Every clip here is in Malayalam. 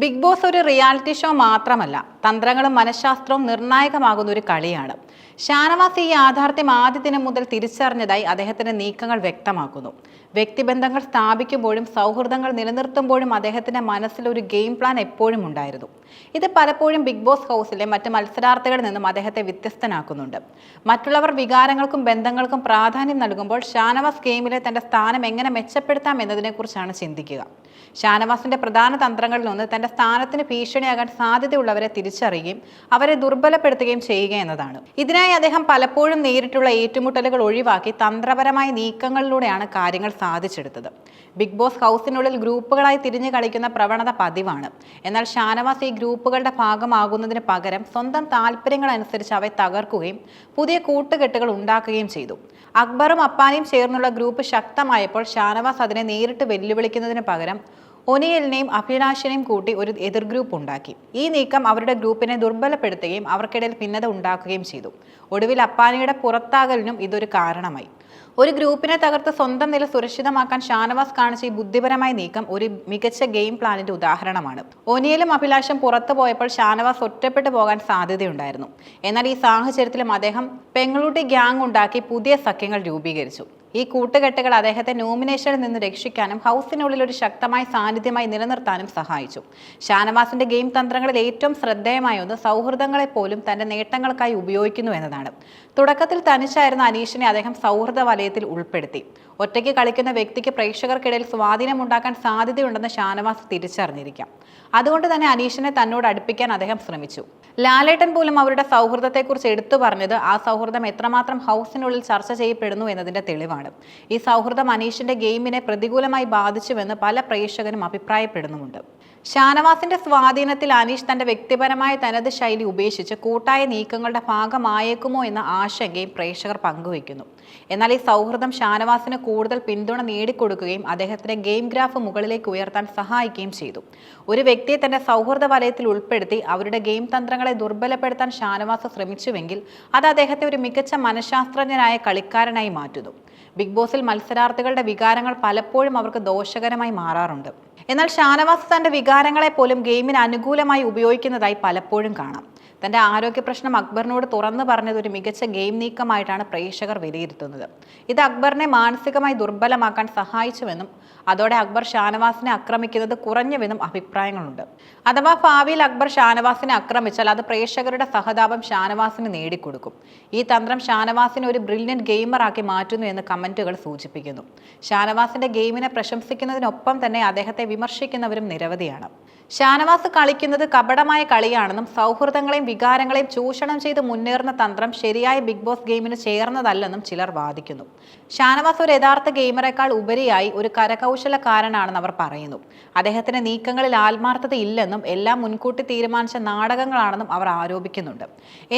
ബിഗ് ബോസ് ഒരു റിയാലിറ്റി ഷോ മാത്രമല്ല, തന്ത്രങ്ങളും മനഃശാസ്ത്രവും നിർണായകമാകുന്ന ഒരു കളിയാണ്. ഷാനവാസ് ഈ യാഥാർത്ഥ്യം ആദ്യ ദിനം മുതൽ തിരിച്ചറിഞ്ഞതായി അദ്ദേഹത്തിന്റെ നീക്കങ്ങൾ വ്യക്തമാക്കുന്നു. വ്യക്തിബന്ധങ്ങൾ സ്ഥാപിക്കുമ്പോഴും സൗഹൃദങ്ങൾ നിലനിർത്തുമ്പോഴും അദ്ദേഹത്തിന്റെ മനസ്സിൽ ഒരു ഗെയിം പ്ലാൻ എപ്പോഴും ഉണ്ടായിരുന്നു. ഇത് പലപ്പോഴും ബിഗ് ബോസ് ഹൗസിലെ മറ്റ് മത്സരാർത്ഥികളിൽ നിന്നും അദ്ദേഹത്തെ വ്യത്യസ്തനാക്കുന്നുണ്ട്. മറ്റുള്ളവർ വികാരങ്ങൾക്കും ബന്ധങ്ങൾക്കും പ്രാധാന്യം നൽകുമ്പോൾ ഷാനവാസ് ഗെയിമിലെ തന്റെ സ്ഥാനം എങ്ങനെ മെച്ചപ്പെടുത്താം എന്നതിനെക്കുറിച്ചാണ് ചിന്തിക്കുക. ഷാനവാസിന്റെ പ്രധാന തന്ത്രങ്ങളിലൊന്ന് തന്റെ സ്ഥാനത്തിന് ഭീഷണിയാകാൻ സാധ്യതയുള്ളവരെ തിരിച്ചറിയുകയും അവരെ ദുർബലപ്പെടുത്തുകയും ചെയ്യുക എന്നതാണ്. ഇതിനായി അദ്ദേഹം പലപ്പോഴും നേരിട്ടുള്ള ഏറ്റുമുട്ടലുകൾ ഒഴിവാക്കി തന്ത്രപരമായ നീക്കങ്ങളിലൂടെയാണ് കാര്യങ്ങൾ സാധിച്ചെടുത്തത്. ബിഗ് ബോസ് ഹൗസിനുള്ളിൽ ഗ്രൂപ്പുകളായി തിരിഞ്ഞു കളിക്കുന്ന പ്രവണത പതിവാണ്. എന്നാൽ ഷാനവാസ് ഈ ഗ്രൂപ്പുകളുടെ ഭാഗമാകുന്നതിന് പകരം സ്വന്തം താല്പര്യങ്ങൾ അനുസരിച്ച് അവയെ തകർക്കുകയും പുതിയ കൂട്ടുകെട്ടുകൾ ഉണ്ടാക്കുകയും ചെയ്തു. അക്ബറും അപ്പാനിയും ചേർന്നുള്ള ഗ്രൂപ്പ് ശക്തമായപ്പോൾ ഷാനവാസ് അതിനെ നേരിട്ട് വെല്ലുവിളിക്കുന്നതിന് പകരം ഒനിയലിനെയും അഭിലാഷിനെയും കൂട്ടി ഒരു എതിർ ഗ്രൂപ്പ് ഉണ്ടാക്കി. ഈ നീക്കം അവരുടെ ഗ്രൂപ്പിനെ ദുർബലപ്പെടുത്തുകയും അവർക്കിടയിൽ ഭിന്നത ഉണ്ടാക്കുകയും ചെയ്തു. ഒടുവിൽ അപ്പാനിയുടെ പുറത്താകലിനും ഇതൊരു കാരണമായി. ഒരു ഗ്രൂപ്പിനെ തകർത്ത് സ്വന്തം നില സുരക്ഷിതമാക്കാൻ ഷാനവാസ് കാണിച്ച ഈ ബുദ്ധിപരമായ നീക്കം ഒരു മികച്ച ഗെയിം പ്ലാനിന്റെ ഉദാഹരണമാണ്. ഒനിയലും അഭിലാഷും പുറത്തു പോയപ്പോൾ ഷാനവാസ് ഒറ്റപ്പെട്ടു പോകാൻ സാധ്യതയുണ്ടായിരുന്നു. എന്നാൽ ഈ സാഹചര്യത്തിലും അദ്ദേഹം പെങ്ങളൂട്ടി ഗ്യാങ് ഉണ്ടാക്കി പുതിയ സഖ്യങ്ങൾ രൂപീകരിച്ചു. ഈ കൂട്ടുകെട്ടുകൾ അദ്ദേഹത്തെ നോമിനേഷനിൽ നിന്ന് രക്ഷിക്കാനും ഹൗസിനുള്ളിൽ ഒരു ശക്തമായ സാന്നിധ്യമായി നിലനിർത്താനും സഹായിച്ചു. ഷാനവാസിന്റെ ഗെയിം തന്ത്രങ്ങളിൽ ഏറ്റവും ശ്രദ്ധേയമായ ഒന്ന് സൗഹൃദങ്ങളെ പോലും തന്റെ നേട്ടങ്ങൾക്കായി ഉപയോഗിക്കുന്നു എന്നതാണ്. തുടക്കത്തിൽ തനിച്ചായിരുന്ന അനീഷിനെ അദ്ദേഹം സൗഹൃദ വലയത്തിൽ ഉൾപ്പെടുത്തി. ഒറ്റയ്ക്ക് കളിക്കുന്ന വ്യക്തിക്ക് പ്രേക്ഷകർക്കിടയിൽ സ്വാധീനമുണ്ടാക്കാൻ സാധ്യതയുണ്ടെന്ന് ഷാനവാസ് തിരിച്ചറിഞ്ഞിരിക്കാം. അതുകൊണ്ട് തന്നെ അനീഷിനെ തന്നോട് അടുപ്പിക്കാൻ അദ്ദേഹം ശ്രമിച്ചു. ലാലേട്ടൻ പോലും അവരുടെ സൗഹൃദത്തെക്കുറിച്ച് എടുത്തു പറഞ്ഞത് ആ സൗഹൃദം എത്രമാത്രം ഹൗസിനുള്ളിൽ ചർച്ച ചെയ്യപ്പെടുന്നു എന്നതിന്റെ തെളിവാണ്. ഈ സൗഹൃദം അനീഷിന്റെ ഗെയിമിനെ പ്രതികൂലമായി ബാധിച്ചുവെന്ന് പല പ്രേക്ഷകരും അഭിപ്രായപ്പെടുന്നുമുണ്ട്. ഷാനവാസിന്റെ സ്വാധീനത്തിൽ അനീഷ് തന്റെ വ്യക്തിപരമായ തനത് ശൈലി ഉപേക്ഷിച്ച് കൂട്ടായ നീക്കങ്ങളുടെ ഭാഗമായേക്കുമോ എന്ന ആശങ്കയും പ്രേക്ഷകർ പങ്കുവയ്ക്കുന്നു. എന്നാൽ ഈ സൗഹൃദം ഷാനവാസിന് കൂടുതൽ പിന്തുണ നേടിക്കൊടുക്കുകയും അദ്ദേഹത്തിന്റെ ഗെയിം ഗ്രാഫ് മുകളിലേക്ക് ഉയർത്താൻ സഹായിക്കുകയും ചെയ്തു. ഒരു വ്യക്തിയെ തന്റെ സൗഹൃദ വലയത്തിൽ ഉൾപ്പെടുത്തി അവരുടെ ഗെയിം തന്ത്രങ്ങളെ ദുർബലപ്പെടുത്താൻ ഷാനവാസ് ശ്രമിച്ചുവെങ്കിൽ അത് അദ്ദേഹത്തെ ഒരു മികച്ച മനഃശാസ്ത്രജ്ഞനായ കളിക്കാരനായി മാറ്റുന്നു. ബിഗ് ബോസിൽ മത്സരാർത്ഥികളുടെ വികാരങ്ങൾ പലപ്പോഴും അവർക്ക് ദോഷകരമായി മാറാറുണ്ട്. എന്നാൽ ഷാനവാസ് തന്റെ വികാരങ്ങളെ പോലും ഗെയിമിന് അനുകൂലമായി ഉപയോഗിക്കുന്നതായി പലപ്പോഴും കാണാം. തന്റെ ആരോഗ്യ പ്രശ്നം അക്ബറിനോട് തുറന്നു പറഞ്ഞത് ഒരു മികച്ച ഗെയിം നീക്കമായിട്ടാണ് പ്രേക്ഷകർ വിലയിരുത്തുന്നത്. ഇത് അക്ബറിനെ മാനസികമായി ദുർബലമാക്കാൻ സഹായിച്ചുവെന്നും അതോടെ അക്ബർ ഷാനവാസിനെ ആക്രമിക്കുന്നത് കുറഞ്ഞുവെന്നും അഭിപ്രായങ്ങളുണ്ട്. അഥവാ ഭാവിയിൽ അക്ബർ ഷാനവാസിനെ ആക്രമിച്ചാൽ അത് പ്രേക്ഷകരുടെ സഹതാപം ഷാനവാസിന് നേടിക്കൊടുക്കും. ഈ തന്ത്രം ഷാനവാസിനെ ഒരു ബ്രില്യന്റ് ഗെയിമറാക്കി മാറ്റുന്നു എന്ന് കമന്റുകൾ സൂചിപ്പിക്കുന്നു. ഷാനവാസിന്റെ ഗെയിമിനെ പ്രശംസിക്കുന്നതിനൊപ്പം തന്നെ അദ്ദേഹത്തെ വിമർശിക്കുന്നവരും നിരവധിയാണ്. ഷാനവാസ് കളിക്കുന്നത് കപടമായ കളിയാണെന്നും സൗഹൃദങ്ങളെയും വികാരങ്ങളെയും ചൂഷണം ചെയ്ത് മുന്നേറുന്ന തന്ത്രം ശരിയായ ബിഗ് ബോസ് ഗെയിമിന് ചേർന്നതല്ലെന്നും ചിലർ വാദിക്കുന്നു. ഷാനവാസ് ഒരു യഥാർത്ഥ ഗെയിമറേക്കാൾ ഉപരിയായി ഒരു കരകൗശലക്കാരനാണെന്ന് അവർ പറയുന്നു. അദ്ദേഹത്തിന്റെ നീക്കങ്ങളിൽ ആത്മാർത്ഥത ഇല്ലെന്നും എല്ലാം മുൻകൂട്ടി തീരുമാനിച്ച നാടകങ്ങളാണെന്നും അവർ ആരോപിക്കുന്നുണ്ട്.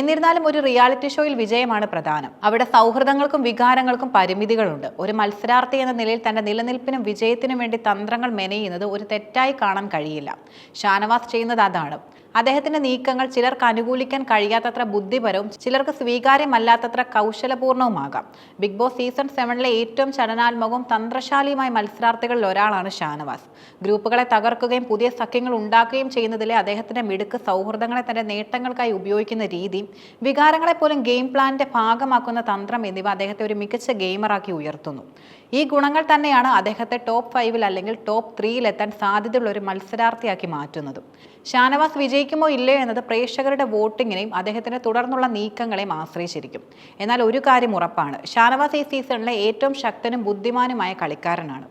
എന്നിരുന്നാലും ഒരു റിയാലിറ്റി ഷോയിൽ വിജയമാണ് പ്രധാനം. അവിടെ സൗഹൃദങ്ങൾക്കും വികാരങ്ങൾക്കും പരിമിതികളുണ്ട്. ഒരു മത്സരാർത്ഥി എന്ന നിലയിൽ തന്റെ നിലനിൽപ്പിനും വിജയത്തിനും വേണ്ടി തന്ത്രങ്ങൾ മെനയുന്നത് ഒരു തെറ്റായി കാണാൻ കഴിയില്ല. ഷാനവാസ് ചെയ്യുന്നത് അതാണ്. അദ്ദേഹത്തിന്റെ നീക്കങ്ങൾ ചിലർക്ക് അനുകൂലിക്കാൻ കഴിയാത്തത്ര ബുദ്ധിപരവും ചിലർക്ക് സ്വീകാര്യമല്ലാത്തത്ര കൗശലപൂർണവുമാകാം. ബിഗ് ബോസ് സീസൺ 7 ഏറ്റവും ചലനാത്മകവും തന്ത്രശാലിയുമായ മത്സരാർത്ഥികളിൽ ഒരാളാണ് ഷാനവാസ്. ഗ്രൂപ്പുകളെ തകർക്കുകയും പുതിയ സഖ്യങ്ങൾ ഉണ്ടാക്കുകയും ചെയ്യുന്നതിലെ അദ്ദേഹത്തിന്റെ മിടുക്ക്, സൗഹൃദങ്ങളെ തന്റെ നേട്ടങ്ങൾക്കായി ഉപയോഗിക്കുന്ന രീതി, വികാരങ്ങളെ പോലും ഗെയിം പ്ലാനിന്റെ ഭാഗമാക്കുന്ന തന്ത്രം എന്നിവ അദ്ദേഹത്തെ ഒരു മികച്ച ഗെയിമറാക്കി ഉയർത്തുന്നു. ഈ ഗുണങ്ങൾ തന്നെയാണ് അദ്ദേഹത്തെ ടോപ്പ് 5 അല്ലെങ്കിൽ ടോപ്പ് 3 എത്താൻ സാധ്യതയുള്ള ഒരു മത്സരാർത്ഥിയാക്കി മാറ്റുന്നതും. ഷാനവാസ് വിജയിക്കുമോ ഇല്ലയോ എന്നത് പ്രേക്ഷകരുടെ വോട്ടിങ്ങിനെയും അദ്ദേഹത്തിന്റെ തുടർന്നുള്ള നീക്കങ്ങളെയും ആശ്രയിച്ചിരിക്കും. എന്നാൽ ഒരു കാര്യം ഉറപ്പാണ്, ഷാനവാസ് ഈ സീസണിലെ ഏറ്റവും ശക്തനും ബുദ്ധിമാനുമായ കളിക്കാരനാണ്.